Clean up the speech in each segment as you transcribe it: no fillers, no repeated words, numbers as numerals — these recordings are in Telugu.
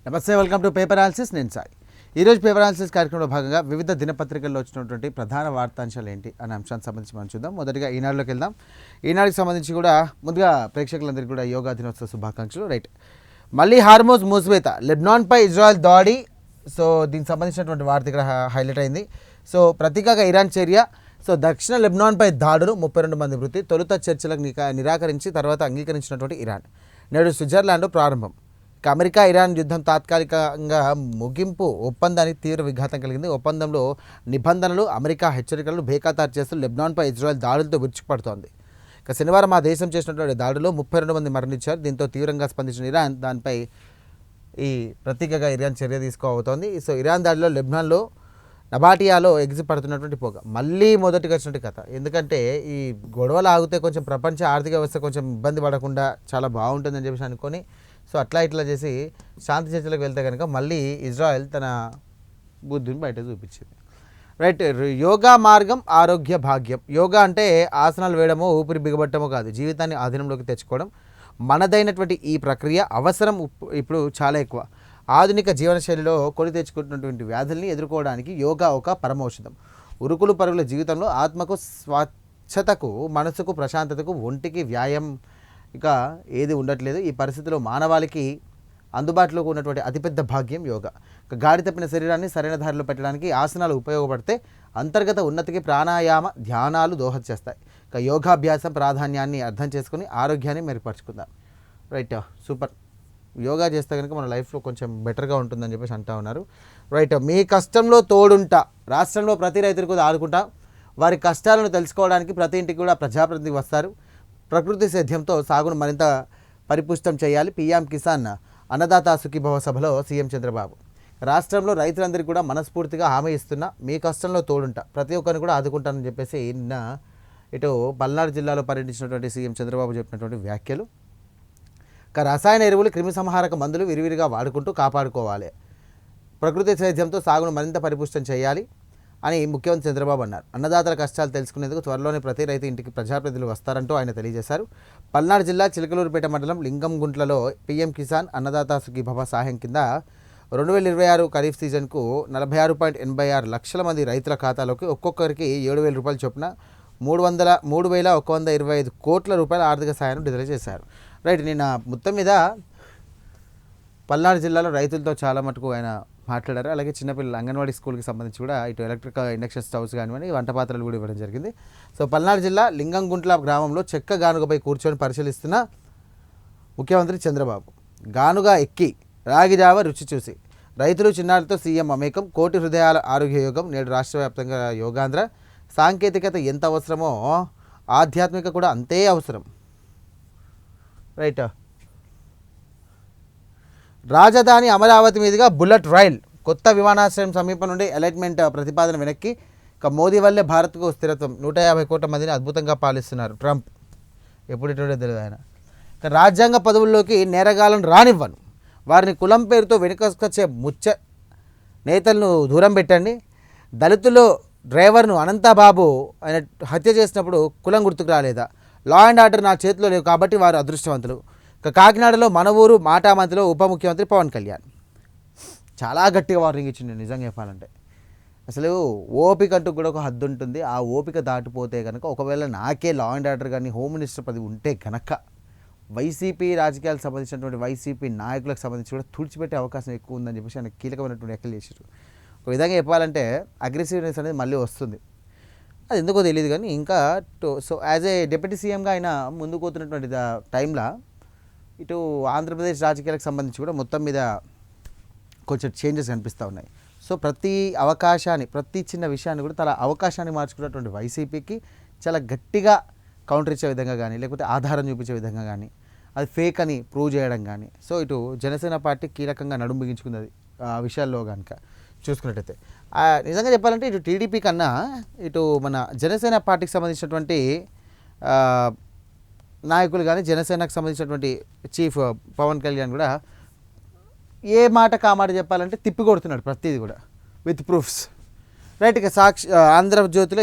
నమస్తే, వెల్కమ్ టు పేపర్ అనాలిసిస్. నేను సాయి. ఈరోజు పేపర్ అనాలిసిస్ కార్యక్రమంలో భాగంగా వివిధ దినపత్రికల్లో వచ్చినటువంటి ప్రధాన వార్తాంశాలు ఏంటి అనే అంశానికి సంబంధించి మనం చూద్దాం. మొదటిగా ఈనాడులోకి వెళ్దాం. ఈనాడుకి సంబంధించి కూడా ముందుగా ప్రేక్షకులందరికీ కూడా యోగా దినోత్సవ శుభాకాంక్షలు. రైట్, మళ్ళీ హార్మోజ్ మూసివేత, లెబనాన్పై ఇజ్రాయెల్ దాడి. సో దీనికి సంబంధించినటువంటి వార్త ఇక్కడ హైలైట్ అయింది. సో ప్రతీకగా ఇరాన్ చర్య. సో దక్షిణ లెబనాన్పై దాడులు, 32 మంది మృతి. తొలుత చర్చలకు నిరాకరించి తర్వాత అంగీకరించినటువంటి ఇరాన్. నేడు స్విట్జర్లాండ్లో ప్రారంభం. అమెరికా ఇరాన్ యుద్ధం తాత్కాలికంగా ముగింపు ఒప్పందానికి తీవ్ర విఘాతం కలిగింది. ఒప్పందంలో నిబంధనలు, అమెరికా హెచ్చరికలను బేఖాతారు చేస్తూ లెబనాన్పై ఇజ్రాయెల్ దాడులతో విరుచుకుపడుతోంది. ఇక శనివారం ఆ దేశం చేసినటువంటి దాడిలో 32 మంది మరణించారు. దీంతో తీవ్రంగా స్పందించిన ఇరాన్ దానిపై ఈ ప్రతీకగా ఇరాన్ చర్య తీసుకోబోతోంది. సో ఇరాన్ దాడిలో లెబనాన్లో నబాటియాలో ఎగిసిపడుతున్నటువంటి పొగ మళ్ళీ మొదటిగా వచ్చినట్టు కథ. ఎందుకంటే ఈ గొడవలు ఆగితే కొంచెం ప్రపంచ ఆర్థిక వ్యవస్థ కొంచెం ఇబ్బంది పడకుండా చాలా బాగుంటుందని చెప్పేసి అనుకొని సో అట్లా ఇట్లా చేసి శాంతి చర్చలకు వెళ్తే కనుక మళ్ళీ ఇజ్రాయెల్ తన బుద్ధిని బయట చూపించింది. రైట్, యోగా మార్గం ఆరోగ్య భాగ్యం. యోగా అంటే ఆసనాలు వేయడమో ఊపిరి బిగబట్టమో కాదు, జీవితాన్ని ఆధీనంలోకి తెచ్చుకోవడం. మనదైనటువంటి ఈ ప్రక్రియ అవసరం ఇప్పుడు చాలా ఎక్కువ. ఆధునిక జీవనశైలిలో కొని తెచ్చుకుంటున్నటువంటి వ్యాధుల్ని ఎదుర్కోవడానికి యోగా ఒక పరమౌషధం. ఉరుకులు పరుగుల జీవితంలో ఆత్మకు స్వచ్ఛతకు, మనసుకు ప్రశాంతతకు, ఒంటికి వ్యాయామం ఇక ఏది ఉండట్లేదు. ఈ పరిస్థితిలో మానవాళికి అందుబాటులోకి ఉన్నటువంటి అతిపెద్ద భాగ్యం యోగా. గాడి తప్పిన శరీరాన్ని సరైన దారిలో పెట్టడానికి ఆసనాలు ఉపయోగపడితే అంతర్గత ఉన్నతికి ప్రాణాయామ ధ్యానాలు దోహదం చేస్తాయి. ఇక యోగాభ్యాసం ప్రాధాన్యాన్ని అర్థం చేసుకుని ఆరోగ్యాన్ని మెరుగుపరుచుకుందాం. Right, super. యోగా చేస్తే కనుక మన లైఫ్లో కొంచెం బెటర్గా ఉంటుందని చెప్పేసి అంటూ ఉన్నారు. రైట్, మీ కష్టంలో తోడుంటా. రాష్ట్రంలో ప్రతి రైతులకు కూడా ఆదుకుంటా. వారి కష్టాలను తెలుసుకోవడానికి ప్రతి ఇంటికి కూడా ప్రజాప్రతినిధి వస్తారు. ప్రకృతి సేద్యంతో సాగును మరింత పరిపుష్టం చేయాలి. పీఎం కిసాన్ అన్నదాత సుఖీభవ సభలో సీఎం చంద్రబాబు. రాష్ట్రంలో రైతులందరికీ కూడా మనస్ఫూర్తిగా హామీ ఇస్తున్నా, మీ కష్టంలో తోడుంటా, ప్రతి ఒక్కరిని కూడా ఆదుకుంటానని చెప్పేసి నిన్న ఇటు పల్నాడు జిల్లాలో పర్యటించినటువంటి సీఎం చంద్రబాబు చెప్పినటువంటి వ్యాఖ్యలు. రసాయన ఎరువులు, క్రిమి సంహారక మందులు విరివిరిగా వాడుకుంటూ కాపాడుకోవాలి. ప్రకృతి సేద్యంతో సాగును మరింత పరిపుష్టం చేయాలి అని ముఖ్యమంత్రి చంద్రబాబు అన్నారు. అన్నదాతల కష్టాలు తెలుసుకునేందుకు త్వరలోనే ప్రతి రైతు ఇంటికి ప్రజాప్రతినిధులు వస్తారంటూ ఆయన తెలియజేశారు. పల్నాడు జిల్లా చిలకలూరుపేట మండలం లింగంగుంట్లలో పీఎం కిసాన్ అన్నదాత సుఖీభవ సహాయం కింద 2026 ఖరీఫ్ సీజన్కు 46.86 లక్షల మంది రైతుల ఖాతాలోకి ఒక్కొక్కరికి 7,000 రూపాయల చొప్పున 3,125 కోట్ల రూపాయల ఆర్థిక సహాయాన్ని విడుదల చేశారు. రైట్, నిన్న మొత్తం మీద పల్నాడు జిల్లాలో రైతులతో చాలా మటుకు ఆయన మాట్లాడారు. అలాగే చిన్నపిల్లలు అంగన్వాడీ స్కూల్కి సంబంధించి కూడా ఇటు ఎలక్ట్రిక్ ఇండక్షన్ స్టవ్స్ కానివ్వండి, వంట పాత్రలు కూడా ఇవ్వడం జరిగింది. సో పల్నాడు జిల్లా లింగంగుంట్ల గ్రామంలో చెక్క గానుగపై కూర్చొని పరిశీలిస్తున్న ముఖ్యమంత్రి చంద్రబాబు. గానుగా ఎక్కి రాగి జావ రుచి చూసి రైతులు చిన్నారులతో సీఎం అమేకం. కోటి హృదయాల ఆరోగ్య యోగం. నేడు రాష్ట్ర వ్యాప్తంగా యోగాంధ్ర. సాంకేతికత ఎంత అవసరమో ఆధ్యాత్మిక కూడా అంతే అవసరం. రైట్, రాజధాని అమరావతి మీదుగా బుల్లెట్ రైల్. కొత్త విమానాశ్రయం సమీపం నుండి అలైట్మెంట్ ప్రతిపాదన వెనక్కి. ఇక మోదీ వల్లే భారత్కు స్థిరత్వం. 150 కోట్ల మందిని అద్భుతంగా పాలిస్తున్నారు ట్రంప్. ఎప్పుడెటో తెలియదు ఆయన. ఇక రాజ్యాంగ పదవుల్లోకి నేరగాలను రానివ్వను. వారిని కులం పేరుతో వెనుకకొచ్చే నేతలను దూరం పెట్టండి. దళితులు డ్రైవర్ను అనంతబాబు ఆయన హత్య చేసినప్పుడు కులం గుర్తుకు రాలేదా? లా అండ్ ఆర్డర్ నా చేతిలో లేవు కాబట్టి వారు అదృష్టవంతులు. ఇక కాకినాడలో మన ఊరు మాటామంతిలో ఉప ముఖ్యమంత్రి పవన్ కళ్యాణ్ చాలా గట్టిగా వార్నింగ్ ఇచ్చింది. నిజంగా చెప్పాలంటే అసలు ఓపిక అంటూ కూడా ఒక హద్దు ఉంటుంది. ఆ ఓపిక దాటిపోతే కనుక ఒకవేళ నాకే లా అండ్ ఆర్డర్ కానీ హోమ్ మినిస్టర్ పదవి ఉంటే కనుక వైసీపీ రాజకీయాలకు సంబంధించినటువంటి వైసీపీ నాయకులకు సంబంధించి కూడా తుడిచిపెట్టే అవకాశం ఎక్కువ ఉందని చెప్పేసి ఆయన కీలకమైనటువంటి వ్యాఖ్యలు చేశారు. ఒక విధంగా చెప్పాలంటే అగ్రెసివ్నెస్ అనేది మళ్ళీ వస్తుంది. అది ఎందుకో తెలియదు కానీ ఇంకా సో యాజ్ ఏ డిప్యూటీ సీఎంగా ఆయన ముందుకు పోతున్నటువంటి టైంలో ఇటు ఆంధ్రప్రదేశ్ రాజకీయాలకు సంబంధించి కూడా మొత్తం మీద కొంచెం చేంజెస్ కనిపిస్తూ ఉన్నాయి. సో ప్రతి అవకాశాన్ని, ప్రతి చిన్న విషయాన్ని కూడా తన అవకాశాన్ని మార్చుకున్నటువంటి వైసీపీకి చాలా గట్టిగా కౌంటర్ ఇచ్చే విధంగా కానీ, లేకపోతే ఆధారం చూపించే విధంగా కానీ, అది ఫేక్ అని ప్రూవ్ చేయడం కానీ, సో ఇటు జనసేన పార్టీ కీలకంగా నడుము బిగించుకున్నది ఆ విషయాల్లో కనుక చూసుకున్నట్టయితే. నిజంగా చెప్పాలంటే ఇటు టీడీపీ కన్నా ఇటు మన జనసేన పార్టీకి సంబంధించినటువంటి నాయకులు కానీ, జనసేనకు సంబంధించినటువంటి చీఫ్ పవన్ కళ్యాణ్ కూడా ఏ మాట కామాట చెప్పాలంటే తిప్పి కొడుతున్నాడు ప్రతిదీ కూడా విత్ ప్రూఫ్స్. రైట్, ఇక ఆంధ్రజ్యోతిలో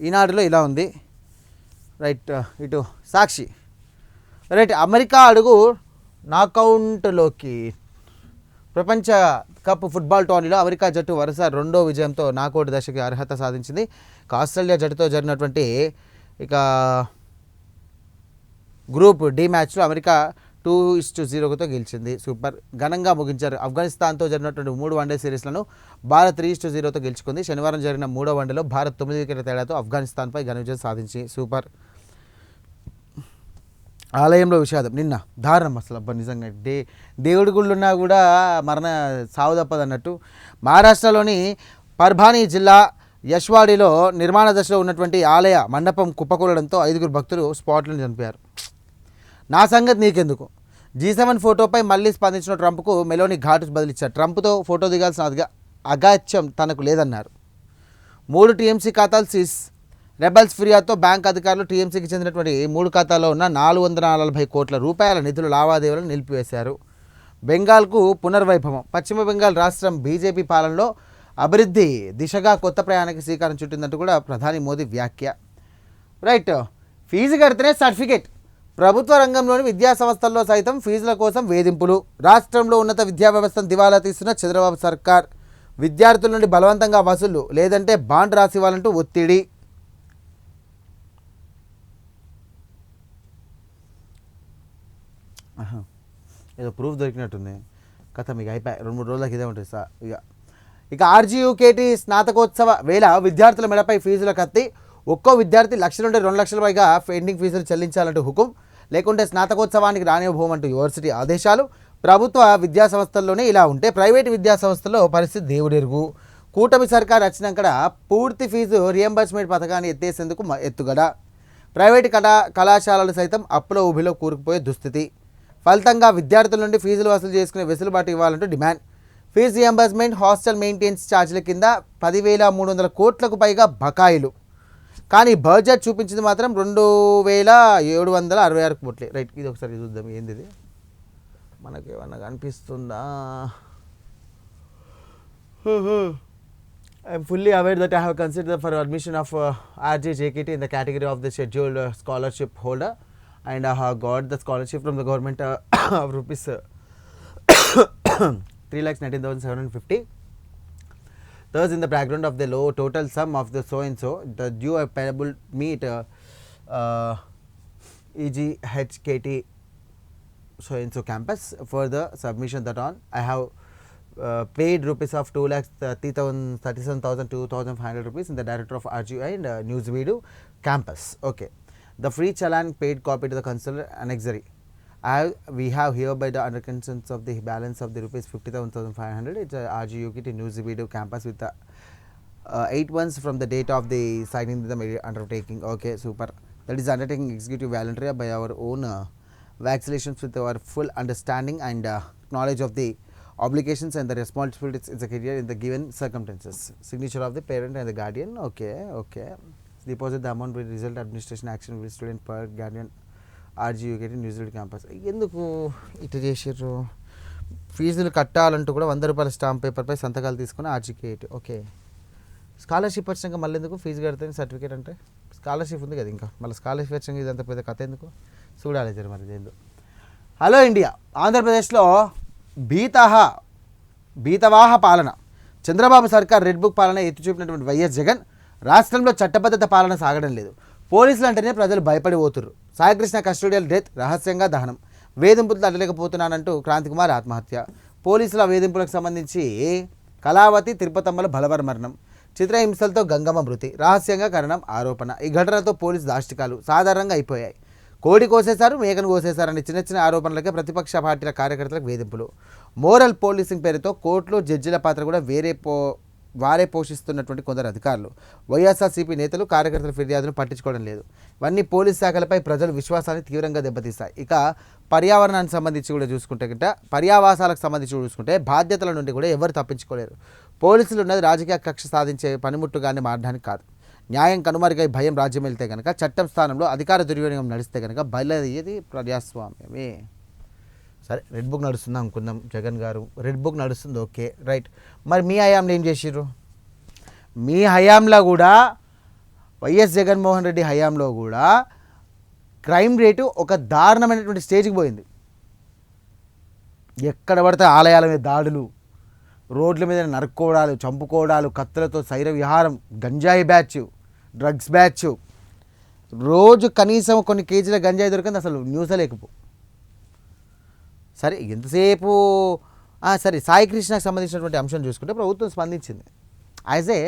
ఈనాడులో ఇలా ఉంది. రైట్, ఇటు సాక్షి. రైట్, అమెరికా అడుగు నాకౌంట్లోకి ప్రపంచ కప్ ఫుట్బాల్ టోర్నీలో అమెరికా జట్టు వరుస 2వ విజయంతో నాకౌట్ దశకి అర్హత సాధించింది. ఆస్ట్రేలియా జట్టుతో జరిగినటువంటి ఇక గ్రూప్ డి మ్యాచ్లో అమెరికా 2-0తో గెలిచింది. సూపర్. ఘనంగా ముగించారు. ఆఫ్ఘనిస్తాన్తో జరిగినటువంటి 3 వన్డే సిరీస్లను భారత్ 3-0తో గెలుచుకుంది. శనివారం జరిగిన 3వ వన్డేలో భారత్ 9 వికెట్ల తేడాతో ఆఫ్ఘనిస్తాన్పై ఘన విజయం సాధించి సూపర్. ఆలయంలో విషాదం నిన్న దారుణం అసలు. అబ్బా నిజంగా దేవుడి గుళ్ళున్నా కూడా మరణ సావు తప్పదు అన్నట్టు. మహారాష్ట్రలోని పర్భానీ జిల్లా యశ్వాడిలో నిర్మాణ దశలో ఉన్నటువంటి ఆలయ మండపం కుప్పకూలడంతో 5 భక్తులు స్పాట్లో చనిపోయారు. నా సంగతి నీకెందుకు. G7 ఫోటోపై మళ్ళీ స్పందించిన ట్రంప్కు మెలోని ఘాటు బదిలిచ్చారు. ట్రంప్తో ఫోటో దిగాల్సిన అగాత్యం తనకు లేదన్నారు. 3 టీఎంసీ ఖాతాలు సీజ్. రెబల్స్ ఫిర్యాదుతో బ్యాంక్ అధికారులు టీఎంసీకి చెందినటువంటి 3 ఖాతాల్లో ఉన్న 440 కోట్ల రూపాయల నిధుల లావాదేవీలను నిలిపివేశారు. బెంగాల్కు పునర్వైభవం. పశ్చిమ బెంగాల్ రాష్ట్రం బీజేపీ పాలనలో అభివృద్ధి దిశగా కొత్త ప్రయాణానికి శ్రీకారం చుట్టిందంటూ కూడా ప్రధాని మోదీ వ్యాఖ్య. రైట్. ఫీజు కడితేనే సర్టిఫికేట్. ప్రభుత్వ రంగంలోని విద్యా సంస్థల్లో సైతం ఫీజుల కోసం వేధింపులు. రాష్ట్రంలో ఉన్నత విద్యా వ్యవస్థను దివాలా తీస్తున్న చంద్రబాబు సర్కార్. విద్యార్థుల నుండి బలవంతంగా వసూళ్లు, లేదంటే బాండ్ రాసివ్వాలంటూ ఒత్తిడి. ఏదో ప్రూఫ్ దొరికినట్టుంది. కథ మీకు అయిపోయి 2-3 రోజులకి ఇదే ఉంటుంది సార్. ఇక ఆర్జీయూకేటీ స్నాతకోత్సవ వేళ విద్యార్థుల మెడపై ఫీజుల కత్తి. ఒక్కో విద్యార్థి 1,00,000 నుండి 2,00,000 పైగా పెండింగ్ ఫీజులు చెల్లించాలంటూ హుకుం. లేకుంటే స్నాతకోత్సవానికి రానివ్వబోమంటూ యూనివర్సిటీ ఆదేశాలు. ప్రభుత్వ విద్యా సంస్థల్లోనే ఇలా ఉంటే ప్రైవేటు విద్యా సంస్థల్లో పరిస్థితి దేవుడెరుగు. కూటమి సర్కార్ వచ్చినాక పూర్తి ఫీజు రియంబర్స్మెంట్ పథకాన్ని ఎత్తేసేందుకు ఎత్తుగడ. ప్రైవేటు కళాశాలలు సైతం అప్పుల ఊబిలో కూరుకుపోయే దుస్థితి. ఫలితంగా విద్యార్థుల నుండి ఫీజులు వసూలు చేసుకునే వెసులుబాటు ఇవ్వాలంటూ demand. Fee reimbursement, hostel maintenance ఛార్జీల కింద 10,300 కోట్లకు పైగా బకాయిలు. కానీ బడ్జెట్ చూపించింది మాత్రం 2,766 కోట్లే. రైట్. ఇది ఒకసారి చూద్దాం. ఏంది ఇది, మనకి ఏమన్నా కనిపిస్తుందా? I'm fully aware that I have considered for admission of RJJKT in the category of the scheduled scholarship holder, and I have got the scholarship from the government of rupees 3,19,750. Thus, in the background of the low total sum of the so and so, the due payable meet EGHKT so and so campus for the submission that on I have paid rupees of 2,37,500 rupees in the director of RGI and Newsvideo campus. Okay. The free challan paid copy to the consular annexary. We have hereby the under consent of the balance of the rupees 57,500. It's a RGUKT Newsvideo campus with the 8 months from the date of the signing the undertaking. Okay, super. That is undertaking executive voluntary by our own vaccinations with our full understanding and knowledge of the obligations and the responsibilities in the career in the given circumstances. Signature of the parent and the guardian. Okay, okay. Deposit the amount with result administration action with student per guardian RGUKT New Zealand campus. ఎందుకు ఇటు చేసారు? ఫీజులు కట్టాలంటూ కూడా 100 రూపాయల స్టాంప్ పేపర్పై సంతకాలు తీసుకుని RGKT. ఓకే. స్కాలర్షిప్ వచ్చినాక మళ్ళీ ఎందుకు ఫీజు కడితే సర్టిఫికేట్ అంటే? స్కాలర్షిప్ ఉంది కదా ఇంకా, మళ్ళీ స్కాలర్షిప్ వచ్చినాక ఇదంతా పెద్ద కథ ఎందుకు చూడాలి మరి ఏందో. Hello India. ఆంధ్రప్రదేశ్లో భీతవాహ పాలన. చంద్రబాబు సర్కార్ రెడ్ బుక్ పాలన ఎత్తి చూపినటువంటి వైఎస్ జగన్ రాష్ట్రంలో చట్టబద్ధత పాలన సాగడం లేదు. పోలీసులు అంటేనే ప్రజలు భయపడి పోతుర్రు. సాయికృష్ణ కస్టోడియల్ డెత్, రహస్యంగా దహనం, వేధింపులు తట్టలేకపోతున్నానంటూ క్రాంతికుమార్ ఆత్మహత్య. పోలీసుల వేధింపులకు సంబంధించి కళావతి తిరుపతమ్మల బలవర మరణం, చిత్రహింసలతో గంగమ్మ మృతి, రహస్యంగా కారణం ఆరోపణ. ఈ ఘటనతో పోలీసు దాష్టికాలు సాధారణంగా అయిపోయాయి. కోడి కోసేశారు, మేకను కోసేశారని చిన్న చిన్న ఆరోపణలకే ప్రతిపక్ష పార్టీల కార్యకర్తలకు వేధింపులు. మోరల్ పోలీసింగ్ పేరుతో కోర్టులో జడ్జిల పాత్ర కూడా వారే పోషిస్తున్నటువంటి కొందరు అధికారులు, వైఎస్ఆర్సీపీ నేతలు, కార్యకర్తల ఫిర్యాదును పట్టించుకోవడం లేదు. ఇవన్నీ పోలీస్ శాఖలపై ప్రజల విశ్వాసాన్ని తీవ్రంగా దెబ్బతీస్తాయి. ఇక పర్యావరణానికి సంబంధించి కూడా చూసుకుంటే పర్యావాసాలకు సంబంధించి చూసుకుంటే బాధ్యతల నుండి కూడా ఎవరు తప్పించుకోలేరు. పోలీసులు ఉన్నది రాజకీయ కక్ష సాధించే పనిముట్టుగానే మారడానికి కాదు. న్యాయం కనుమరుగై భయం రాజ్యం వెళ్తే కనుక, చట్టం స్థానంలో అధికార దుర్వినియోగం నడిస్తే కనుక బయలుదేరేది ప్రజాస్వామ్యమే. సరే, రెడ్ బుక్ నడుస్తుంది అనుకుందాం. జగన్ గారు రెడ్ బుక్ నడుస్తుంది, ఓకే రైట్. మరి మీ హయాంలో ఏం చేసిర్రు? మీ హయాంలో కూడా వైఎస్ జగన్మోహన్ రెడ్డి హయాంలో కూడా క్రైమ్ రేటు ఒక దారుణమైనటువంటి స్టేజ్కి పోయింది. ఎక్కడ పడితే ఆలయాల మీద దాడులు, రోడ్ల మీద నరుక్కోవడాలు, చంపుకోవడాలు, కత్తులతో శైర విహారం, గంజాయి బ్యాచ్, డ్రగ్స్ బ్యాచ్, రోజు కనీసం కొన్ని కేజీల గంజాయి దొరికింది, అసలు న్యూసే లేకపో. సరే ఎంతసేపు సరే సాయి కృష్ణకు సంబంధించినటువంటి అంశం చూసుకుంటే ప్రభుత్వం స్పందించింది. యాజ్ ఏ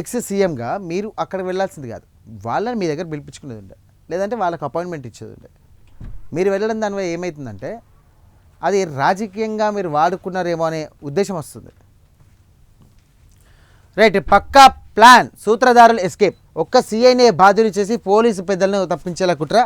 ఎక్స్ సీఎంగా మీరు అక్కడికి వెళ్ళాల్సింది కాదు, వాళ్ళని మీ దగ్గర పిలిపించుకునేది ఉండే, లేదంటే వాళ్ళకి అపాయింట్మెంట్ ఇచ్చేది ఉండే. మీరు వెళ్ళడం దానివల్ల ఏమవుతుందంటే అది రాజకీయంగా మీరు వాడుకున్నారేమో అనే ఉద్దేశం వస్తుంది. రైట్, పక్కా ప్లాన్, సూత్రధారులు ఎస్కేప్, ఒక్క సీఐనే బాధ్యులు చేసి పోలీసు పెద్దలను తప్పించేలా కుట్ర.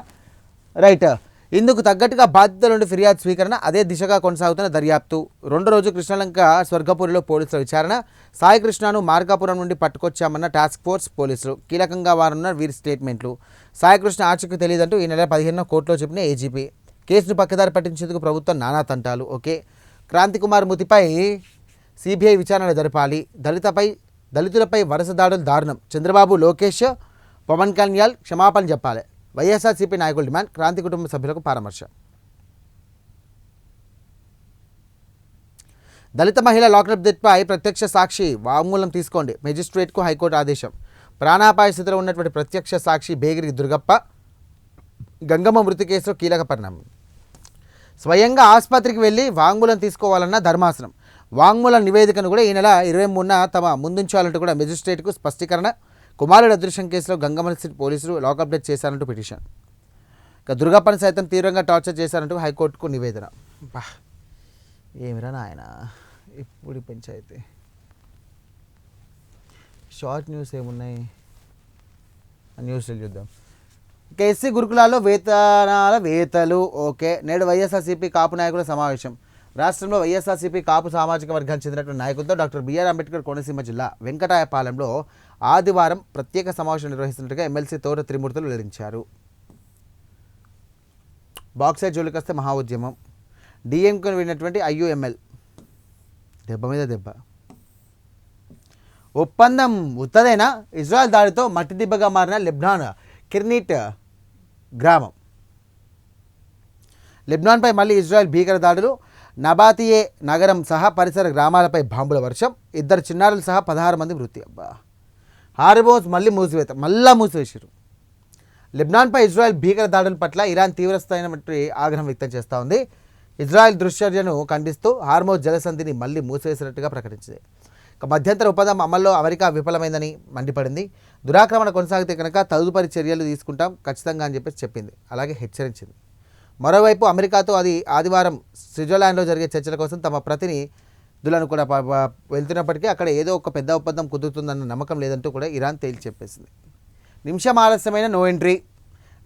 రైట్, ఇందుకు తగ్గట్టుగా బాధితుల నుండి ఫిర్యాదు స్వీకరణ, అదే దిశగా కొనసాగుతున్న దర్యాప్తు. రెండో రోజు కృష్ణలంక స్వర్గపూరిలో పోలీసుల విచారణ. సాయి కృష్ణను మార్కాపురం నుండి పట్టుకొచ్చామన్న టాస్క్ ఫోర్స్ పోలీసులు, కీలకంగా వారున్న వీరి స్టేట్మెంట్లు. సాయి కృష్ణ ఆచూకీ తెలియదంటూ ఈ నెల 15న కోర్టులో చెప్పిన ఏజీపీ. కేసును పక్కదారి పట్టించేందుకు ప్రభుత్వం నానా తంటాలు. ఓకే, క్రాంతికుమార్ మృతిపై సిబిఐ విచారణ జరపాలి. దళితులపై వరుస దాడులు దారుణం. చంద్రబాబు, లోకేష్, పవన్ కళ్యాణ్ క్షమాపణ చెప్పాలి. వైఎస్ఆర్సీపీ నాయకుల డిమాండ్. క్రాంతి కుటుంబ సభ్యులకు పరామర్శ. దళిత మహిళ లాకప్ డెత్పై ప్రత్యక్ష సాక్షి వాంగ్మూలం తీసుకోండి, మెజిస్ట్రేట్కు హైకోర్టు ఆదేశం. ప్రాణాపాయ స్థితిలో ఉన్నటువంటి ప్రత్యక్ష సాక్షి బేగిరి దుర్గప్ప గంగమ్మ మృతి కేసులో కీలక పరిణామం. స్వయంగా ఆసుపత్రికి వెళ్ళి వాంగ్మూలం తీసుకోవాలన్న ధర్మాసనం. వాంగ్మూల నివేదికను కూడా ఈ నెల 23న తమ ముందుంచాలంటూ కూడా మెజిస్ట్రేట్కు స్పష్టీకరణ. కుమారుడు అదృశ్యం కేసులో గంగమ్మ సిటీ పోలీసులు లాకప్ డెత్ చేశారంటూ పిటిషన్. ఇక దుర్గప్పని సైతం తీవ్రంగా టార్చర్ చేశారంటూ హైకోర్టుకు నివేదన. బా ఏమిరా నాయన ఇప్పుడు పంచాయితీ. షార్ట్ న్యూస్ ఏమున్నాయి, న్యూస్లు చూద్దాం. ఇక ఎస్సీ గురుకులాల్లో వేతలు. ఓకే, నేడు వైఎస్ఆర్సీపీ కాపు నాయకుల సమావేశం. రాష్ట్రంలో వైఎస్ఆర్సీపీ కాపు సామాజిక వర్గానికి చెందినటువంటి నాయకులతో డాక్టర్ బిఆర్ అంబేద్కర్ కోనసీమ జిల్లా వెంకటాయపాలెంలో ఆదివారం ప్రత్యేక సమావేశం నిర్వహిస్తున్నట్టుగా ఎమ్మెల్సీ తోట త్రిమూర్తులు వెల్లడించారు. బాక్సైడ్ జోలికొస్తే మహా ఉద్యమం. డిఎంకు విన్నటువంటి ఐయుఎంఎల్ దెబ్బ మీద దెబ్బ. ఒప్పందం ఉత్తదేనా? ఇజ్రాయెల్ దాడితో మట్టి దిబ్బగా మారిన లెబ్నాన్ కిర్నీట్ గ్రామం. లెబ్నాన్పై మళ్ళీ ఇజ్రాయెల్ భీకర దాడులు. నబాతియే నగరం సహా పరిసర గ్రామాలపై బాంబుల వర్షం. 2 చిన్నారులు సహా 16 మంది మృతి. అబ్బా, హార్బోస్ మళ్ళీ మూసివేశారు. లెబ్నాన్పై ఇజ్రాయెల్ భీకర దాడుల పట్ల ఇరాన్ తీవ్రస్థాయినటువంటి ఆగ్రహం వ్యక్తం చేస్తూ ఉంది. ఇజ్రాయెల్ దుశ్చర్యను ఖండిస్తూ హార్మోజ్ జలసంధిని మళ్ళీ మూసివేసినట్టుగా ప్రకటించింది. ఇక మధ్యంతర ఒప్పందం అమల్లో అమెరికా విఫలమైందని మండిపడింది. దురాక్రమణ కొనసాగితే కనుక తదుపరి చర్యలు తీసుకుంటాం ఖచ్చితంగా అని చెప్పింది. అలాగే హెచ్చరించింది. మరోవైపు అమెరికాతో అది ఆదివారం స్విట్జర్లాండ్లో జరిగే చర్చల కోసం తమ ప్రతినిధులను కూడా వెళ్తున్నప్పటికీ అక్కడ ఏదో ఒక పెద్ద ఒప్పందం కుదురుతుందన్న నమ్మకం లేదంటూ కూడా ఇరాన్ తేల్చి చెప్పేసింది. నిమిషం ఆలస్యమైన నో ఎంట్రీ.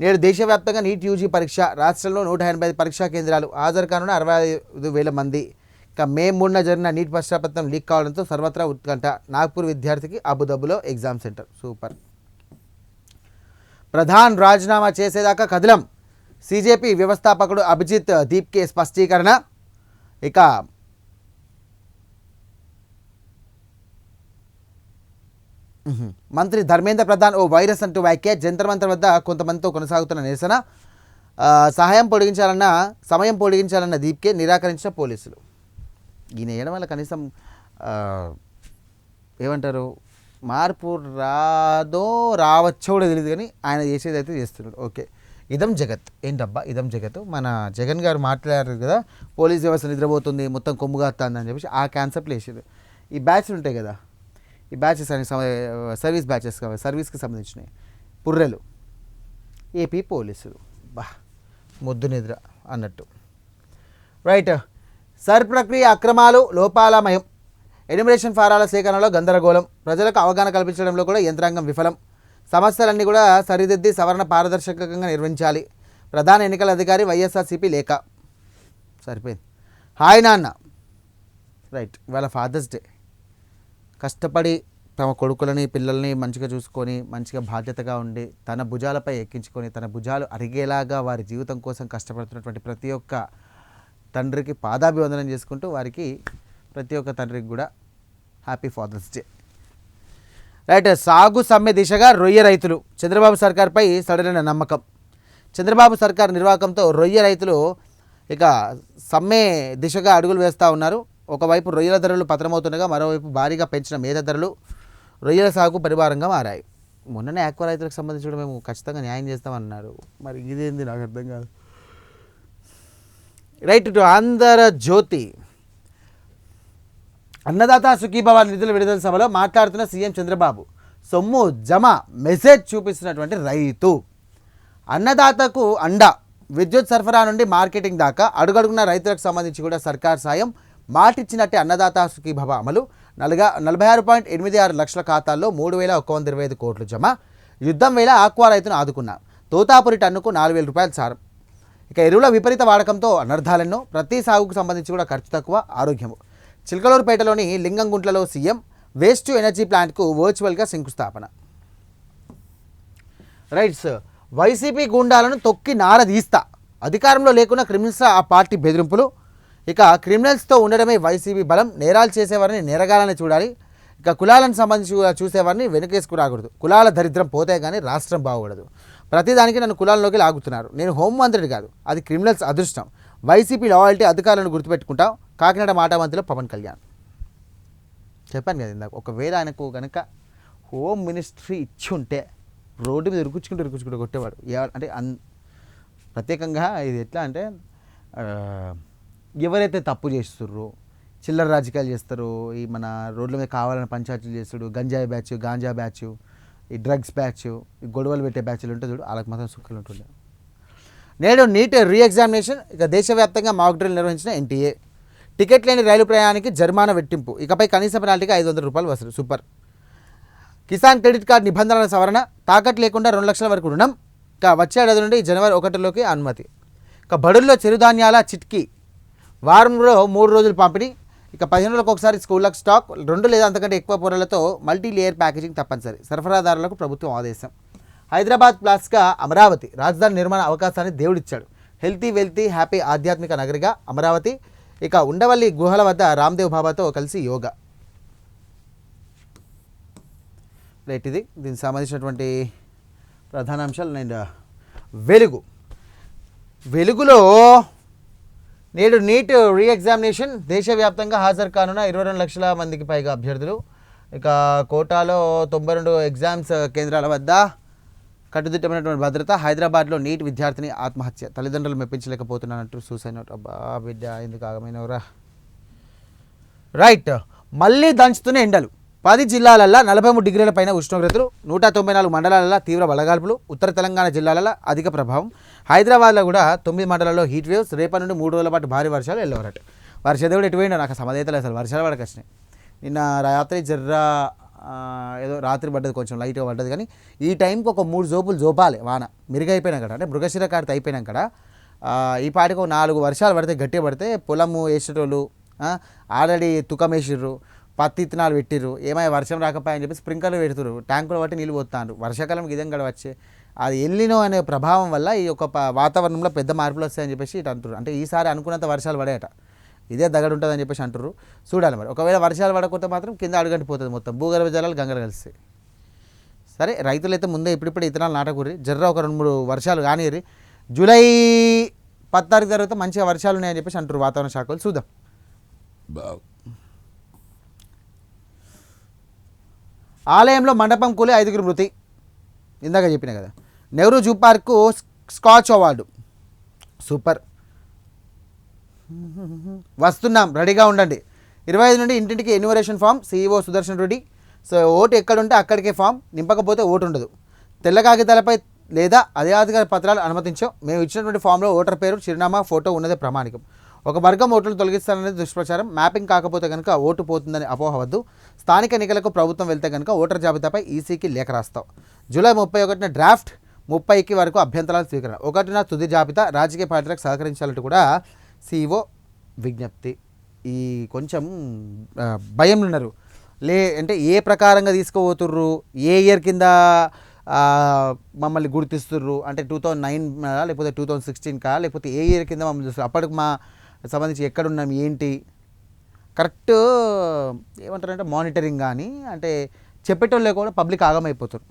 నేడు దేశవ్యాప్తంగా నీట్ యూజీ పరీక్ష. రాష్ట్రంలో 185 పరీక్షా కేంద్రాలు. హాజరు కానున్న 65,000 మంది. ఇక మే 3న జరిగిన నీట్ ప్రశ్నాపత్రం లీక్ కావడంతో సర్వత్రా ఉత్కంఠ. నాగ్పూర్ విద్యార్థికి అబుదాబులో ఎగ్జామ్ సెంటర్. సూపర్. ప్రధాన్ రాజీనామా చేసేదాకా కదలం. సీజేపీ వ్యవస్థాపకుడు అభిజిత్ దీప్కే స్పష్టీకరణ. ఇక మంత్రి ధర్మేంద్ర ప్రధాన్ ఓ వైరస్ అంటూ వ్యాఖ్య. జంతర్ మంతర్ వద్ద కొంతమందితో కొనసాగుతున్న నిరసన. సమయం పొడిగించాలన్న దీప్కే నిరాకరించిన పోలీసులు. ఈయన వేయడం వల్ల కనీసం ఏమంటారు మార్పు రావచ్చో కూడా తెలియదు, కానీ ఆయన చేసేది అయితే చేస్తున్నాడు. ఓకే, ఇదం జగత్. ఏంటబ్బా ఇదం జగత్? మన జగన్ గారు మాట్లాడారు కదా, పోలీస్ వ్యవస్థ నిద్రపోతుంది, మొత్తం కొమ్ముగాస్తుంది అని చెప్పేసి ఆ కాన్సెప్ట్లు వేసారు. ఈ బ్యాచ్లు ఉంటాయి కదా, ఈ బ్యాచెస్ అని సర్వీస్ బ్యాచెస్ కావాలి, సర్వీస్కి సంబంధించినవి పుర్రెలు. ఏపీ పోలీసులు బా ముద్దు నిద్ర అన్నట్టు. రైట్, సర్ ప్రక్రియ అక్రమాలు, లోపాలమయం. ఎన్యుమరేషన్ ఫారాల సేకరణలో గందరగోళం. ప్రజలకు అవగాహన కల్పించడంలో కూడా యంత్రాంగం విఫలం. సమస్యలన్నీ కూడా సరిదిద్ది సవరణ పారదర్శకంగా నిర్వహించాలి. ప్రధాన ఎన్నికల అధికారి వైఎస్ఆర్సీపీ లేఖ. సరిపోయింది. హాయ్ నాన్న. రైట్, ఇవాళ ఫాదర్స్ డే. కష్టపడి తమ కొడుకులని పిల్లల్ని మంచిగా చూసుకొని మంచిగా బాధ్యతగా ఉండి తన భుజాలపై ఎక్కించుకొని తన భుజాలు అరిగేలాగా వారి జీవితం కోసం కష్టపడుతున్నటువంటి ప్రతి ఒక్క తండ్రికి పాదాభివందనం చేసుకుంటూ వారికి ప్రతి ఒక్క తండ్రికి కూడా హ్యాపీ ఫాదర్స్ డే. రైట్, సాగు సమ్మె దిశగా రొయ్య రైతులు. చంద్రబాబు సర్కార్పై సడలిన నమ్మకం. చంద్రబాబు సర్కార్ నిర్వాహకంతో రొయ్య రైతులు ఇక సమ్మె దిశగా అడుగులు వేస్తూ ఉన్నారు. ఒకవైపు రొయ్యల ధరలు పతనమవుతుండగా మరోవైపు భారీగా పెంచిన మేత ధరలు రొయ్యల సాగు పరిభారంగా మారాయి. మొన్ననే ఆక్వా రైతులకు సంబంధించి కూడా మేము ఖచ్చితంగా న్యాయం చేస్తామన్నారు. మరి ఇదేంది నాకు అర్థం కాదు. Write to Andhrajyothy. అన్నదాత సుఖీభవ నిధుల విడుదల సభలో మాట్లాడుతున్న సీఎం చంద్రబాబు సొమ్ము జమ మెసేజ్ చూపిస్తున్నటువంటి రైతు. అన్నదాతకు అండ, విద్యుత్ సరఫరా నుండి మార్కెటింగ్ దాకా అడుగడుగున రైతులకు సంబంధించి కూడా సర్కార్ సాయం మాటిచ్చినట్టే అన్నదాత సుఖీభవ అమలు. 46.86 లక్షల ఖాతాల్లో 3,125 కోట్లు జమ. యుద్ధం వేళ ఆక్వా రైతును ఆదుకున్న తోతాపురి టన్నుకు 4,000 రూపాయలు సారం. ఇక ఎరువుల విపరీత వాడకంతో అనర్థాలెన్నో. ప్రతి సాగుకు సంబంధించి కూడా ఖర్చు తక్కువ, ఆరోగ్యము. చిలకలూరుపేటలోని లింగంగుంట్లలో సీఎం వేస్ట్ టు ఎనర్జీ ప్లాంట్కు వర్చువల్గా శంకుస్థాపన. రైట్స్. వైసీపీ గూండాలను తొక్కి నారదీస్తా, అధికారంలో లేకున్నా క్రిమినల్స్ ఆ పార్టీ బెదిరింపులు. ఇక క్రిమినల్స్తో ఉండడమే వైసీపీ బలం. నేరాలు చేసేవారిని నేరగాలని చూడాలి. ఇక కులాలను సంబంధించి చూసేవారిని వెనుకేసుకు రాకూడదు. కులాల దరిద్రం పోతే కానీ రాష్ట్రం బాగూడదు. ప్రతిదానికి నన్ను కులాల్లోకి లాగుతున్నారు. నేను హోంమంత్రిని కాదు, అది క్రిమినల్స్ అదృష్టం. వైసీపీ లాయల్టీ అధికారులను గుర్తుపెట్టుకుంటాం. కాకినాడ మాట మంత్రిలో పవన్ కళ్యాణ్. చెప్పాను కదా ఇందాక, ఒకవేళ ఆయనకు కనుక హోమ్ మినిస్ట్రీ ఇచ్చి ఉంటే రోడ్డు మీద ఇరుకుచ్చుకుంటూ కొట్టేవాడు. అంటే ప్రత్యేకంగా ఇది ఎట్లా అంటే ఎవరైతే తప్పు చేస్తుర్రో, చిల్లర రాజకీయాలు చేస్తారో, ఈ మన రోడ్ల మీద కావాలని పంచాయతీలు చేస్తాడు, గంజాయి బ్యాచ్, గాంజా బ్యాచ్, ఈ డ్రగ్స్ బ్యాచ్, ఈ గొడవలు పెట్టే బ్యాచ్లు ఉంటే చూడు, వాళ్ళకి మాత్రం సుఖాలు ఉంటుండే. నేడు నీట్ రీ ఎగ్జామినేషన్. ఇక దేశవ్యాప్తంగా మాక్ డ్రిల్ నిర్వహించిన ఎన్టీఏ. టికెట్ లేని రైలు ప్రయాణానికి జరిమానా వెట్టింపు. ఇకపై కనీస పెనాల్టీకి 500 రూపాయలు వసూలు. సూపర్. కిసాన్ క్రెడిట్ కార్డు నిబంధనల సవరణ. తాకట్టు లేకుండా 2 లక్షల వరకు రుణం. ఇక వచ్చే ఏడాది నుండి జనవరి 1లోకి అనుమతి. ఇక బడుల్లో చిరుధాన్యాల చిట్కీ. వారంలో 3 రోజులు పంపిణీ. ఇక 15 రోజులకు ఒకసారి స్కూళ్ళకు స్టాక్. 2 లేదా అంతకంటే ఎక్కువ పొరలతో మల్టీ లేయర్ ప్యాకేజింగ్ తప్పనిసరి. సరఫరాదారులకు ప్రభుత్వం ఆదేశం. హైదరాబాద్ ప్లాస్గా అమరావతి. రాజధాని నిర్మాణ అవకాశాన్ని దేవుడిచ్చాడు. హెల్తీ వెల్తీ హ్యాపీ ఆధ్యాత్మిక నగరిగా అమరావతి. ఇక ఉండవల్లి గుహల వద్ద రామ్దేవ్ బాబాతో కలిసి యోగా. రైట్, ఇది దీనికి సంబంధించినటువంటి ప్రధాన అంశాలు. నేను వెలుగులో నేడు నీట్ రీ ఎగ్జామినేషన్. దేశవ్యాప్తంగా హాజరు కానున్న 22 లక్షల మందికి పైగా అభ్యర్థులు. ఇక కోటాలో 92 ఎగ్జామ్స్ కేంద్రాల వద్ద కట్టుదిట్టమైనటువంటి భద్రత. హైదరాబాద్లో నీట్ విద్యార్థిని ఆత్మహత్య. తల్లిదండ్రులు మెప్పించలేకపోతున్నానంటూ సూసైడ్ నోట్. అబ్బా బిడ్డ ఎందుకు ఆగమైనవరా. రైట్, మళ్ళీ దంచుతున్న ఎండలు. 10 జిల్లాలల్లో 43 డిగ్రీల పైన ఉష్ణోగ్రతలు. 194 మండలాలలో తీవ్ర వడగాల్పులు. ఉత్తర తెలంగాణ జిల్లాలలో అధిక ప్రభావం. హైదరాబాద్లో కూడా 9 మండలాల్లో హీట్ వేవ్స్. రేపటి నుండి 3 రోజుల పాటు భారీ వర్షాలు ఎల్లవరట. చదువుడు ఎటు పోయిండో నాకు సమదైతలే అసలు. వర్షాలు పడకొచ్చినాయి. నిన్న రాత్రి ఏదో రాత్రి పడ్డది, కొంచెం లైట్గా పడ్డది. కానీ ఈ టైంకి ఒక 3 జోపులు జోపాలి వాన. మెరుగైపోయినాక అంటే మృగశిర కార్త అయిపోయినాక ఈ పాటికి ఒక 4 వర్షాలు పడితే, గట్టిగా పడితే పొలము వేసేటోళ్ళు ఆల్రెడీ తుకం వేసిర్రు, పత్తి ఇత్తనాలు పెట్టిర్రు. ఏమైనా వర్షం రాకపోయని చెప్పి స్ప్రింక్లర్లు పెడుతున్నారు, ట్యాంకులు బట్టి నీళ్ళు పోతారు. వర్షాకాలం గిదం గడవచ్చే. అది ఎల్లినో అనే ప్రభావం వల్ల ఈ యొక్క వాతావరణంలో పెద్ద మార్పులు వస్తాయని చెప్పేసి ఇటు అంటారు. అంటే ఈసారి అనుకున్నంత వర్షాలు పడేట, ఇదే దగడు ఉంటుందని చెప్పేసి అంటారు. చూడాలి మరి. ఒకవేళ వర్షాలు పడకపోతే మాత్రం కింద అడుగంటిపోతుంది మొత్తం. భూగర్భ జలాలు గంగలు కలిస్తాయి. సరే, రైతులైతే ముందే ఇప్పుడిప్పుడు ఇత్తనాలు నాటకూరి. ఒక 2-3 వర్షాలు కానివ్వరి. జూలై 10 తారీఖు తర్వాత మంచిగా వర్షాలు ఉన్నాయని చెప్పేసి అంటారు వాతావరణ శాఖలు. చూద్దాం. ఆలయంలో మండపం కూలి 5గురు మృతి. ఇందాక చెప్పిన కదా. Nehru zoo park Skoch award. Super. వస్తున్నాం, రెడీగా ఉండండి. 25 నుండి ఇంటింటికి enumeration form. CEO Sudarshan Reddy. So vote ఎక్కడుంటే అక్కడికే ఫామ్. నింపకపోతే ఓటు ఉండదు. తెల్ల కాగితాలపై లేదా అధికారిక పత్రాలు అనుమతించాం. మేము ఇచ్చినటువంటి ఫామ్లో ఓటర్ పేరు, చిరునామా, ఫోటో ఉన్నదే ప్రమాణికం. ఒక వర్గం ఓట్లు తొలగిస్తారనేది దుష్ప్రచారం. మ్యాపింగ్ కాకపోతే కనుక ఓటు పోతుందని అపోహవద్దు. స్థానిక ఎన్నికలకు ప్రభుత్వం వెళ్తే కనుక ఓటర్ జాబితాపై ఈసీకి లేఖ రాస్తాం. జూలై 31న డ్రాఫ్ట్, 30కి వరకు అభ్యంతరాలు స్వీకరణ. 1న తుది జాబితా. రాజకీయ పార్టీలకు సహకరించాలంటూ కూడా CEO విజ్ఞప్తి. ఈ కొంచెం భయంలో ఉన్నారు. అంటే ఏ ప్రకారంగా తీసుకుపోతుర్రు, ఏ ఇయర్ కింద మమ్మల్ని గుర్తిస్తుర్రు అంటే 2009 లేకపోతే 2016 లేకపోతే ఏ ఇయర్ కింద మమ్మల్ని చూస్తారు. అప్పటికి మా సంబంధించి ఎక్కడున్నాం ఏంటి కరెక్ట్ ఏమంటారంటే మానిటరింగ్ కానీ అంటే చెప్పేటోళ్ళే కూడా పబ్లిక్ ఆగమైపోతారు.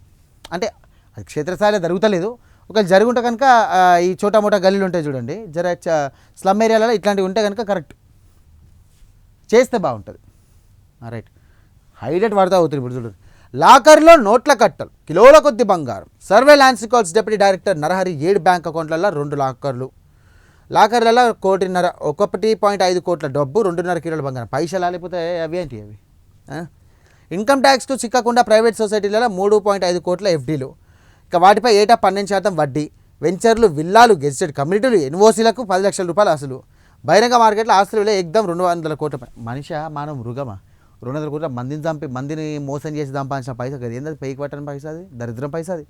అంటే అది క్షేత్రస్థాయిలో జరుగుతలేదు. ఒకవేళ జరుగుంటే కనుక ఈ చోటా మోటా గల్లీలు ఉంటాయి చూడండి, జర స్లమ్ ఏరియాలలో ఇట్లాంటివి ఉంటే కనుక కరెక్ట్ చేస్తే బాగుంటుంది. రైట్, హైలైట్ వాడుతూ అవుతుంది. ఇప్పుడు చూడండి, లాకర్లో నోట్ల కట్టలు, కిలోల కొద్ది బంగారం. Surveillance records deputy director Narahari 7 bank అకౌంట్లలో 2 లాకర్లలో 1.5 కోట్ల డబ్బు, 2.5 కిలోల బంగారం. పైసలు లేకపోతే అవి ఏంటి అవి? ఇన్కమ్ ట్యాక్స్కు చిక్కకుండా ప్రైవేట్ సొసైటీలలో 3.5 కోట్ల ఎఫ్డీలు, ఇక వాటిపై ఏటా 12% వడ్డీ. వెంచర్లు, విల్లాలు, గెజిటెడ్ కమ్యూనిటీలు, ఎన్ఓసీలకు 10 లక్షల రూపాయలు అసలు. బహిరంగ మార్కెట్లో ఆస్తుల విలువ ఎగ్దం 200 కోట్ల. మనిషి మనం మృగమా? 200 కోట్ల మందిని చంపి మందిని మోసం చేసి చంపాల్సిన పైసా కదా, ఏంటది పైకి పట్టని పైసా? అది దరిద్రం పైసా. అది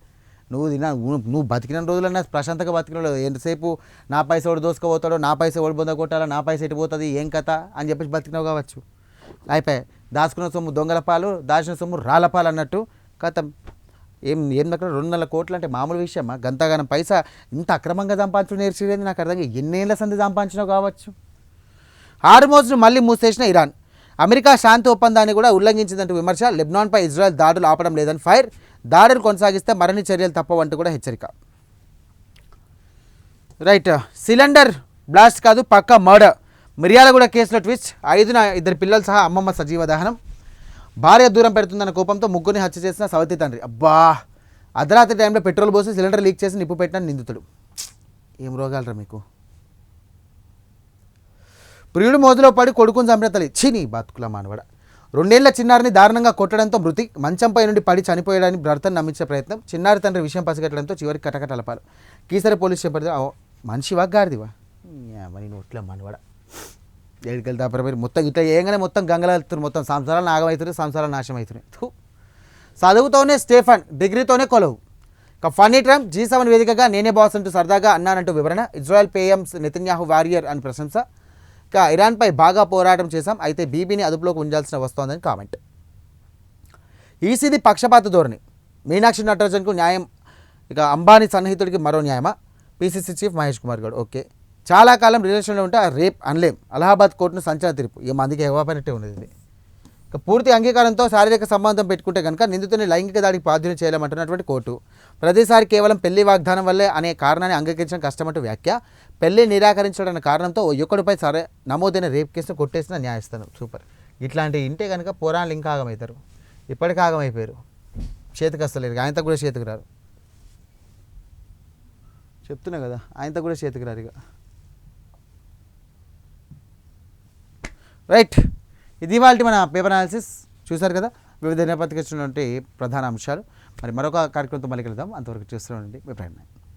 నువ్వు బతికిన రోజులన్నా ప్రశాంతంగా బతికిన ఎంతసేపు నా పైసా ఓడి దోసుకుపోతాడో, నా పైసా ఓడి బొంద కొట్టాలో, నా పైసా ఎటు పోతుంది, ఏం కథ అని చెప్పేసి బతికినావు కావచ్చు. అయిపోయాయి, దాచుకున్న సొమ్ము దొంగల పాలు, దాచిన సొమ్ము రాళ్ళ పాలు అన్నట్టు కథం. ఏం దగ్గర 200 కోట్లు అంటే మామూలు విషయమా? గంతగానం పైసా ఇంత అక్రమంగా సంపాదించడం నేర్చేది నాకు అర్థంగా. ఎన్నేళ్ల సంది సంపాదించినావు కావచ్చు. హార్మోజ్ను మళ్ళీ మూసేసిన ఇరాన్, అమెరికా శాంతి ఒప్పందాన్ని కూడా ఉల్లంఘించిందంటూ విమర్శ. లెబనాన్పై ఇజ్రాయెల్ దాడులు ఆపడం లేదని ఫైర్, దాడులు కొనసాగిస్తే మరిన్ని చర్యలు తప్పవంటూ కూడా హెచ్చరిక. రైట్, సిలిండర్ బ్లాస్ట్ కాదు పక్కా మర్డర్. మిర్యాలగూడ కేసులో ట్విస్ట్. 5న 2 పిల్లలు సహా అమ్మమ్మ సజీవ దహనం. భార్య దూరం పెడుతుందన్న కోపంతో ముగ్గురిని హత్య చేసిన సవతి తండ్రి. అబ్బా, అర్ధరాత్రి టైంలో పెట్రోల్ పోసి సిలిండర్ లీక్ చేసి నిప్పు పెట్టిన నిందితుడు. ఏం రోగాలరా మీకు? ప్రియుడు మోజులో పడి కొడుకుని చంపిన తల్లి. చీని బతుకుల మానవడ. 2 ఏళ్ల చిన్నారిని దారుణంగా కొట్టడంతో మృతి. మంచంపై నుండి పడి చనిపోయాడని భర్తను నమ్మించే ప్రయత్నం. చిన్నారి తండ్రి విషయం పసిగట్టడంతో చివరికి కటకటలపాలు. కీసర పోలీస్ చేపడితే మనిషివా గాడిదివా? మరి నోట్ల మానవడ. ఏడుకెళ్ళి దాపరపోయి మొత్తం ఇట్లా ఏంగానే మొత్తం గంగలు వెళ్తున్నారు, మొత్తం సంసారాలు నాగమవుతున్నాయి, సంసారాలు నాశనం అవుతున్నాయి. చదువుతోనే స్టేఫన్, డిగ్రీతోనే కొలవు. ఇక ఫన్నీ ట్రంప్, G7 వేదికగా నేనే బాస్ అంటూ సరదాగా అన్నానంటూ వివరణ. ఇజ్రాయెల్ PM నెతన్యాహు వారియర్ అని ప్రశంస. ఇక ఇరాన్పై బాగా పోరాటం చేశాం, అయితే బీబీని అదుపులోకి ఉంచాల్సిన వస్తోందని కామెంట్. ఈసీది పక్షపాత ధోరణి, మీనాక్షి నటరాజన్కు న్యాయం. ఇక అంబానీ సన్నిహితుడికి మరో న్యాయమా? PCC chief Mahesh Kumar Goud. Okay, చాలా కాలం రిలేషన్లో ఉంటే రేప్ అనలేం. అలహాబాద్ కోర్టును సంచలన తీర్పు. ఈ మందికి ఎగవాపైనట్టే ఉన్నది ఇది. ఇక పూర్తి అంగీకారంతో శారీరక సంబంధం పెట్టుకుంటే కనుక నిందితుని లైంగిక దాడికి బాధ్యులు చేయలేమంటున్నటువంటి కోర్టు. ప్రతిసారి కేవలం పెళ్లి వాగ్దానం వల్లే అనే కారణాన్ని అంగీకరించడం కష్టమంటూ వ్యాఖ్య. పెళ్లి నిరాకరించడం కారణంతో ఓ యువకుడిపై సరే నమోదైన రేప్ కేసును కొట్టేసిన న్యాయస్థానం. సూపర్. ఇట్లాంటివి ఇంటే కనుక పురాణాలు ఇంకా ఆగమవుతారు. ఇప్పటికీ ఆగమైపోయారు, చేతికి వస్తలేరు. ఆయనతో కూడా చేతికి రారు. చెప్తున్నా కదా, ఆయనతో కూడా చేతికి రారు ఇక. రైట్, ఇది ఇవాల్టి మన పేపర్ అనాలిసిస్. చూశారు కదా వివిధ దినపత్రికలు ప్రధాన అంశాలు. మరి మరొక కార్యక్రమంతో మళ్ళీ కలుద్దాం. అంతవరకు చూస్తూ ఉండండి మీ ప్రైమ్.